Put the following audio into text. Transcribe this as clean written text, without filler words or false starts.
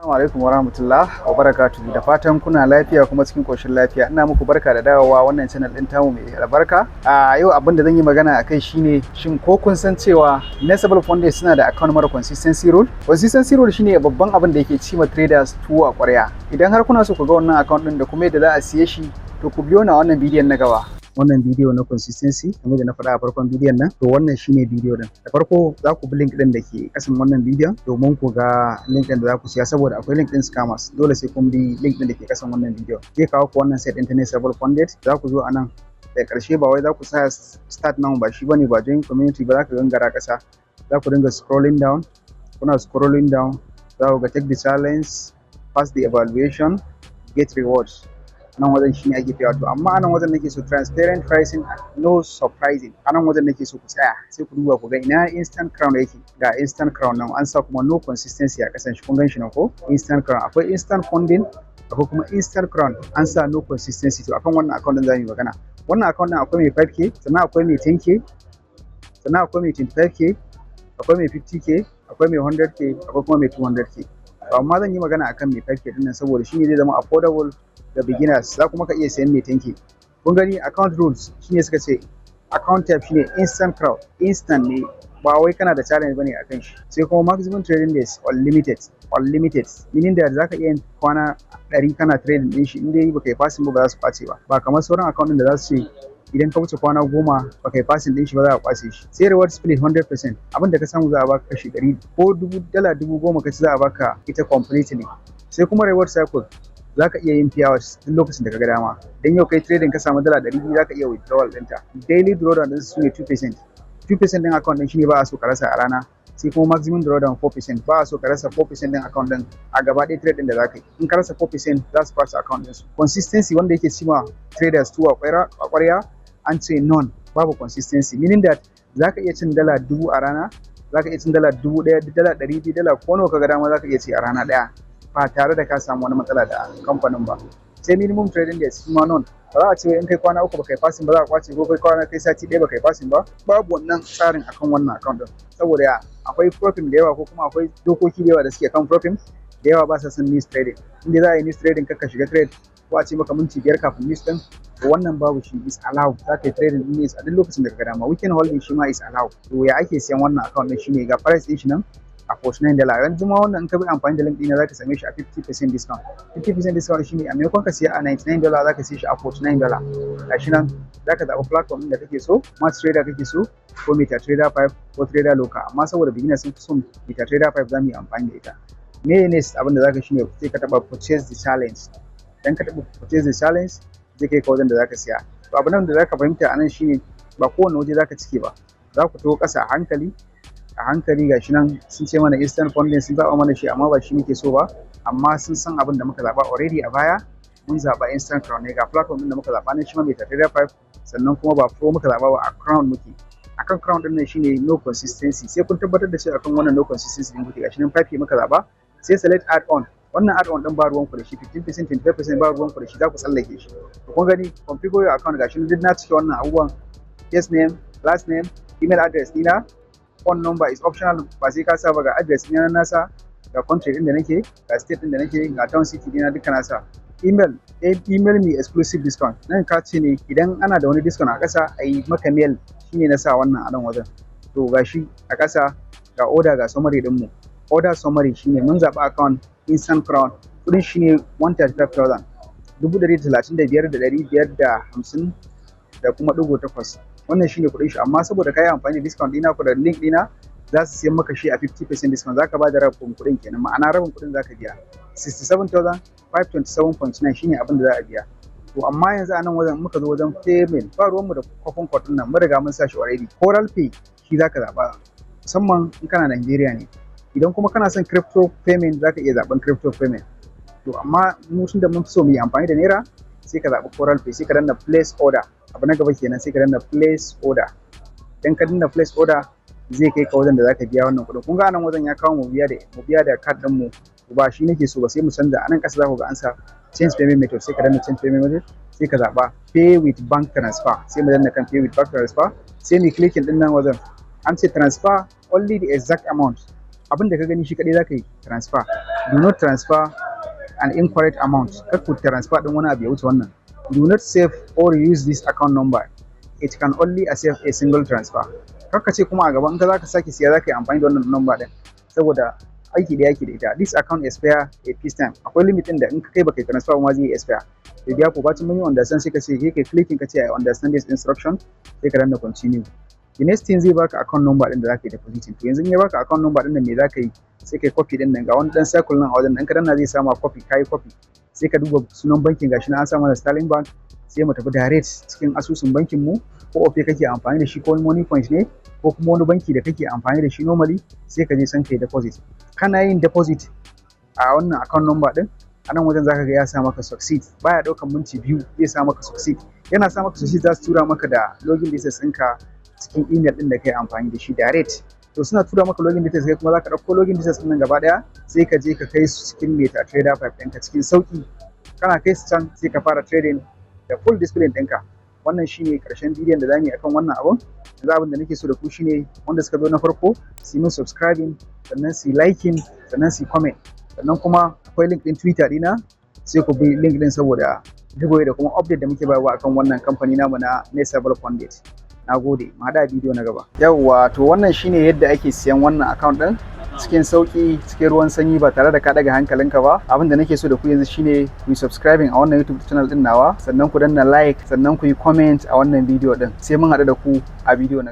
Assalamu alaikum warahmatullah wabarakatuh. Da fatan kuna lafiya kuma cikin koshin lafiya. Ina muku barka da dawowa wannan channel din tamu mai albarka. A yau abin da zan yi magana akai shine shin ko kun san cewa Nesable Funds suna da account mara consistency rule? Consistency rule shine babban abin da yake cima traders tuwo a ƙwarya. Idan har kuna so ku ga wannan account din da kuma yadda za a siye shi, to ku biyo na wannan bidiyon na gaba. Wannan bidiyo na consistency kamar da na faɗa a farkon bidiyon nan, to wannan shine bidiyo din. Da farko za ku bi link din da ke kasan wannan bidiyon domin ku ga link din da za ku siya, saboda akwai link din scammers. Dole sai kun bi link din da ke kasan wannan bidiyon. Zai kawo ku wannan site internet Nesable Funds. Za ku zo a nan da ƙarshe, ba wai za ku sa start now ba shi bane, ba join community ba, za ka gangara ƙasa. Za ku dinga scrolling down. Kuna scrolling down za ku ga take the challenge, pass the evaluation, get rewards. Nan wajen shine ake fiya, to amma anan wajen nake so transparent pricing, no surprising. Anan wajen nake so ku tsaya sai ku duba ku ga ina instant crown yake. Ga instant crown nan an sa kuma no consistency a kasan shi, kun gan shi nan ko instant crown. Akwai instant funding, akwai kuma instant crown an sa no consistency. To akan wannan account din zamu yi magana. Wannan account din akwai mai 5k, sannan akwai mai 10k, sannan akwai mai 25k, akwai mai 50k, akwai mai 100k, akwai kuma mai 200k. Amma zan yi magana akan mai 5k din nan saboda shine zai zama affordable ga beginners. Za kuma ka iya sayan mai 10k. Kun gani account rules shine suka ce account type shine instant crowd, instant ne, ba wai kana da challenge bane akan shi. Sai kuma maximum trading days unlimited, meaning da zaka iya yin kwana 100 kana trading din shi, inda baka yi passing ba za su kwace ba kamar sauran account din da za su ce idan ka wuce kwana 10 baka yi passing din shi ba za a kwace shi. Sai reward split 100%, abin da ka samu za a baka kashi 100, ko dala 10,000 ka ci za a baka ita completely. Sai kuma reward cycle, za ka iya yin payouts duk lokacin da ka ga dama. Dan yau kai trading ka samu dala 200, za ka iya withdrawal ɗinta. Daily drawdown din su ne 2%. 2% din account din shine ba a so ka rasa a rana. Sai kuma maximum drawdown 4%, ba a so ka rasa 4% din account din a gaba ɗaya trade din da za ka yi. In ka rasa 4% za su kwace account din su. Consistency wanda yake cima traders tuwa a ƙwarya, an ce none, babu consistency, meaning that za ka iya cin dala 1000 a rana, za ka iya cin dala 1000, dala 200, dala ko nawa ka ga dama za ka iya ci a rana ɗaya, ba tare da ka samu wani matsala da kamfanin ba. Sai minimum trading days kuma non, ba za a ce in kai kwana 3 baka yi passing ba za a kwace, ko kai kwana kai sati 1 baka yi passing ba. Babu wannan tsarin akan wannan account din, saboda akwai profit da yawa ko kuma akwai dokoki da yawa da suke kan profit da yawa, ba sa son news trading. Inda za a yi news trading ka shiga trade ko a ce maka minti 5 kafin news din, to wannan babu shi, is allowed. Za ka yi trading din news a duk lokacin da ka ga dama. Weekend holding shi ma is allowed. To ya ake siyan wannan account din shine ga price din shi nan a $49. Yanzu ma wannan in ka bi amfani da link ɗina za ka same shi a 50% discount. 50% discount shine a maimakon ka siya a $99 za ka siya shi a $49. Gashi nan za ka zaɓi platform ɗin da kake so, MetaTrader kake so, ko MetaTrader 5 ko Trader Local. Amma saboda beginners sun fi son MetaTrader 5 za mu yi amfani da ita. Me next abin da za ka shine sai ka taɓa purchase the challenge. Dan ka taɓa purchase the challenge zai kai ka wajen da za ka siya. To abin da za ka fahimta a nan shine ba kowane waje za ka cike ba. Za ku taho ƙasa a hankali gashi nan sun ce mana instant funding, sun zaɓa mana shi amma ba shi muke so ba, amma sun san abin da muka zaɓa already a baya. Mun zaɓa instant crown ne, ga platform ɗin da muka zaɓa ne shi ma MetaTrader 5, sannan kuma ba pro muka zaɓa ba, a crown muke. Akan crown ɗin nan shine no consistency, sai kun tabbatar da shi akan wannan no consistency ɗin kuke. Gashi nan 5k muka zaɓa, sai select add on. Wannan add on ɗin ba ruwan ku da shi, 15%, 25% ba ruwan ku da shi, za ku tsallake shi. To kun gani configure your account, gashi nan duk na cike wannan abubuwan. First name, last name, email address ɗina, phone number is optional, ba sai ka sa ba. Ga address ɗina na nasa, ga country ɗin da nake, ga state ɗin da nake, ga town city ɗina duka nasa. Email me exclusive discount. Nan ka ce ne idan ana da wani discount a ƙasa a yi maka mail, shine na sa wannan a nan wajen. To ga shi a ƙasa ga order, ga summary ɗinmu. Order summary shine mun zaɓi account instant crown, kuɗin shine 135,000, 135,550 da kuma $8. Wannan shine kuɗin shi, amma saboda kai amfani da discount ɗina ko da link ɗina za su siyan maka shi a 50% discount. Zaka ba da rabin kuɗin kenan, ma'ana rabin kuɗin zaka biya 67,527.9 shine abin da za a biya. To amma yanzu a nan wajen muka zo wajen payment, ba ruwanmu da kofin kwaɗin nan, mun riga mun sa shi already. Coral Pay shi zaka zaɓa, musamman in kana Najeriya ne. Idan kuma kana son crypto payment zaka iya zaɓen crypto payment. To amma mu tun da mun fi so mu yi amfani da naira, sai ka zaɓi Coral Pay, sai ka danna place order. Abu na gaba kenan, sai ka danna place order. Dan ka danna place order zai kai ka wajen da zaka biya wannan kuɗin. Kun ga anan wajen ya kawo mu biya da card din mu, ba shi nake so ba, sai mu canza. Anan ƙasa za ku ga an sa change payment method, sai ka danna change payment method, sai ka zaɓa pay with bank transfer, sai mu danna kan pay with bank transfer, sai mu clicking din nan wajen an ce transfer only the exact amount. Abin da ka gani shi kadai zaka yi transfer, do not transfer an incorrect amount. Kar ku transfer din wani abu ya wuce wannan. Do not save or use this account number. It can only accept a single transfer. Kar ka ce kuma a gaba in ka zaka sake siya zaka yi amfani da wannan number din saboda aiki da yake da ita. This account expire a peace time. Akwai limit din da in ka kai baka transfer ba ma zai expire. Da biya ko bacin mun yi understand sai ka ce kai clicking ka ce I understand this instruction sai ka danna continue. The next thing zai baka account number din da zaka yi depositing. To yanzu in ya baka account number din nan me zaka yi? Sai kai copy din nan ga wani dan circle nan a wajen nan ka danna zai sama copy kai copy. Sai ka duba sunan bankin gashi na an sa mana Sterling Bank sai mu tafi direct cikin asusun bankin mu ko Opay kake amfani da shi ko Money Point ne ko kuma wani banki da kake amfani da shi normally sai ka je san kai deposit. Kana yin deposit a wannan account number din a nan wajen zaka ga ya sa maka succeed, baya daukan minti 2 zai sa maka succeed. Yana sa maka succeed za su tura maka da login details ɗinka cikin email din da kai amfani da shi direct. To suna tura maka login details kai kuma zaka dauko login details din nan gaba daya sai ka je ka kai su cikin MetaTrader 5 ɗinka cikin sauki. Kana kai su can sai ka fara trading da full discipline ɗinka. Wannan shine karshen bidiyon da zamu yi akan wannan abun. Yanzu abin da nake so da ku shine wanda suka zo na farko su yi min subscribing, sannan su yi liking, sannan su yi comment. Sannan kuma akwai link din Twitter dina sai ku bi link din saboda giveaway da kuma update da muke bayarwa akan wannan kamfani namu na Nesable Funded. Nagode, mu hada bidiyo na gaba. Yawwa, to wannan shine yadda ake siyan wannan account din cikin sauki, cikin ruwan sanyi ba tare da ka daga hankalinka ba. Abin da nake so da ku yanzu shine ku yi subscribing a wannan YouTube channel din nawa, sannan ku danna like, sannan ku yi comment a wannan bidiyo din. Sai mun hada da ku a bidiyo na gaba.